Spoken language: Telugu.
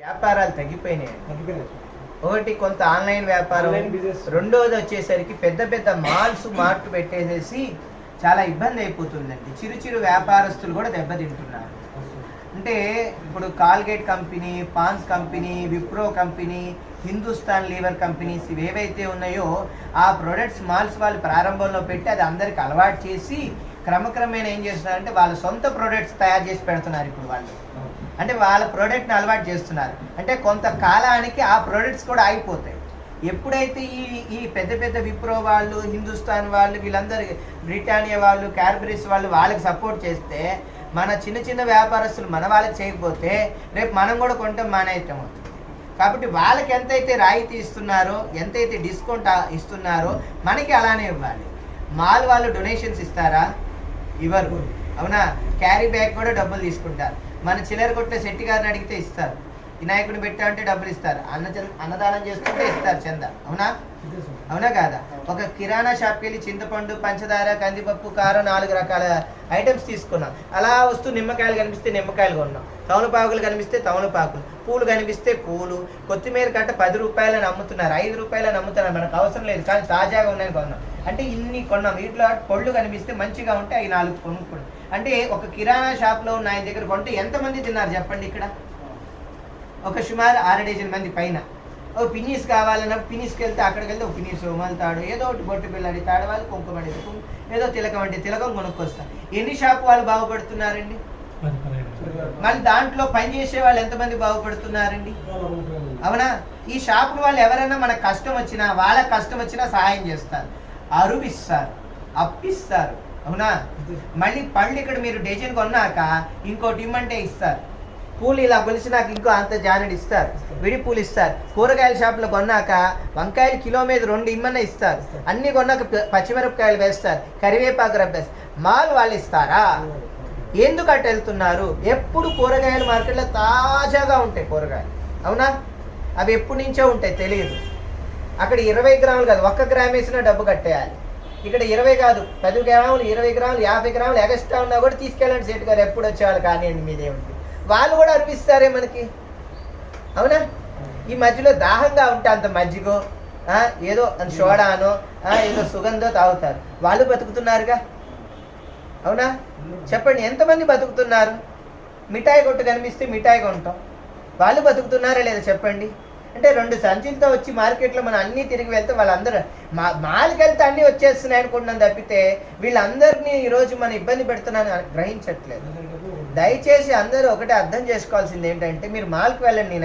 వ్యాపారాలు తగ్గిపోయినాయి. ఒకటి కొంత ఆన్లైన్ వ్యాపారం, రెండోది వచ్చేసరికి పెద్ద పెద్ద మాల్స్ మార్ట్ పెట్టేసేసి చాలా ఇబ్బంది అయిపోతుందండి. చిరు వ్యాపారస్తులు కూడా దెబ్బతింటున్నారు. అంటే ఇప్పుడు Colgate company, Pond's company, Wipro company, Hindustan lever companies ఇవేవైతే ఉన్నాయో ఆ ప్రొడక్ట్స్ మాల్స్ వాళ్ళు ప్రారంభంలో పెట్టి అది అందరికి అలవాటు చేసి క్రమక్రమేణా ఏం చేస్తున్నారంటే వాళ్ళ సొంత ప్రొడక్ట్స్ తయారు చేసి పెడుతున్నారు. ఇప్పుడు వాళ్ళు అంటే వాళ్ళ ప్రోడక్ట్ని అలవాటు చేస్తున్నారు. అంటే కొంతకాలానికి ఆ ప్రోడక్ట్స్ కూడా ఆగిపోతాయి. ఎప్పుడైతే ఈ పెద్ద పెద్ద విప్రో వాళ్ళు, హిందుస్థాన్ వాళ్ళు, వీళ్ళందరూ బ్రిటానియా వాళ్ళు, క్యాడ్బరీస్ వాళ్ళు వాళ్ళకి సపోర్ట్ చేస్తే మన చిన్న వ్యాపారస్తులు మన వాళ్ళకి చేయకపోతే రేపు మనం కూడా కొంటాం మానేయటం అవుతుంది. కాబట్టి వాళ్ళకి ఎంతైతే రాయితీ ఇస్తున్నారో, ఎంతైతే డిస్కౌంట్ ఇస్తున్నారో మనకి అలానే ఇవ్వాలి. మాల్ వాళ్ళు డొనేషన్స్ ఇస్తారా? ఇవ్వరు. అవునా? క్యారీ బ్యాగ్ కూడా డబ్బులు తీసుకుంటారు. మన చిల్లర కొట్టే శెట్టి గారిని అడిగితే ఇస్తారు. వినాయకుడిని పెట్టా అంటే డబ్బులు ఇస్తారు. అన్నదానం చేస్తుంటే ఇస్తారు చంద. అవునా కాదా? ఒక కిరాణా షాప్కి వెళ్ళి చింతపండు, పంచదార, కందిపప్పు, కారం 4 రకాల ఐటమ్స్ తీసుకున్నాం. అలా వస్తూ నిమ్మకాయలు కనిపిస్తే నిమ్మకాయలు కొన్నాం, తమలపాకులు కనిపిస్తే తమలపాకులు, పూలు కనిపిస్తే పూలు, కొత్తిమీర కట్ట 10 రూపాయలని అమ్ముతున్నారు, 5 రూపాయలని అమ్ముతున్నారు. మనకు అవసరం లేదు కానీ తాజాగా ఉన్నాయని కొన్నాం. అంటే ఇన్ని కొన్నాం. వీటిలో పళ్ళు కనిపిస్తే మంచిగా ఉంటే అవి 4 కొనుక్కోండి. అంటే ఒక కిరాణా షాప్లో ఉన్న ఆయన దగ్గర కొంటే ఎంతమంది తిన్నారు చెప్పండి? ఇక్కడ ఒక సుమారు 6 డజన్ మంది పైన. ఓ పినీస్ కావాలన్నప్పుడు పినీస్కి వెళ్తే అక్కడికి వెళ్తే ఒక పినీస్ ఉమలుతాడు, ఏదో ఒకటి బొట్టు పిల్లడి తాడు, వాళ్ళు కుంకుమ ఏదో తిలకం అంటే తిలకం కొనుక్కొస్తారు. ఎన్ని షాపు వాళ్ళు బాగుపడుతున్నారండి? మళ్ళీ దాంట్లో పనిచేసే వాళ్ళు ఎంతమంది బాగుపడుతున్నారండి? అవునా? ఈ షాపుల వాళ్ళు ఎవరైనా మనకు కష్టం వచ్చినా, వాళ్ళకి కష్టం వచ్చినా సహాయం చేస్తారు, అరువిస్తారు, అప్పిస్తారు. అవునా? మళ్ళీ పళ్ళు ఇక్కడ మీరు డజన్ కొన్నాక ఇంకోటి ఇమ్మంటే ఇస్తారు. పూలు ఇలా కొలిసినాక ఇంకో అంత జానెడు ఇస్తారు, విడి పూలు ఇస్తారు. కూరగాయల షాపులో కొన్నాక వంకాయలు కిలో మీద 2 ఇమ్మన్నా ఇస్తారు. అన్ని కొన్నాక పచ్చిమిరపకాయలు వేస్తారు, కరివేపాకు రబ్బేస్తారు. మాల్ వాళ్ళు ఇస్తారా? ఎందుకు అట్ట వెళ్తున్నారు? ఎప్పుడు కూరగాయల మార్కెట్లో తాజాగా ఉంటాయి కూరగాయలు. అవునా? అవి ఎప్పటి నుంచో ఉంటాయి, తెలియదు. అక్కడ 20 గ్రాములు కాదు, 1 గ్రామ్ వేసినా డబ్బు కట్టేయాలి. ఇక్కడ 20 కాదు, 10 గ్రాములు, 20 గ్రాములు, 50 గ్రాములు ఎగస్ట్రా ఉన్నా కూడా తీసుకెళ్ళండి సేటు గారు, ఎప్పుడు వచ్చేవాళ్ళు కానివ్వండి, మీదేమిటి. వాళ్ళు కూడా అర్పిస్తారే మనకి. అవునా? ఈ మధ్యలో దాహంగా ఉంటే అంత మజ్జిగో ఏదో సోడానో ఏదో సుగంధో తాగుతారు. వాళ్ళు బతుకుతున్నారుగా. అవునా? చెప్పండి, ఎంతమంది బతుకుతున్నారు? మిఠాయి కొట్టు కనిపిస్తే మిఠాయి కొంటాం. వాళ్ళు బతుకుతున్నారా లేదా చెప్పండి? అంటే 2 సంచులతో వచ్చి మార్కెట్లో మనం అన్నీ తిరిగి వెళ్తే వాళ్ళందరూ మాల్కి వెళ్తే అన్నీ వచ్చేస్తున్నాయి అనుకుంటున్నాం తప్పితే వీళ్ళందరినీ ఈరోజు మనం ఇబ్బంది పెడుతున్నాను గ్రహించట్లేదు. దయచేసి అందరూ ఒకటే అర్థం చేసుకోవాల్సింది ఏంటంటే, మీరు మాల్కి వెళ్ళండి.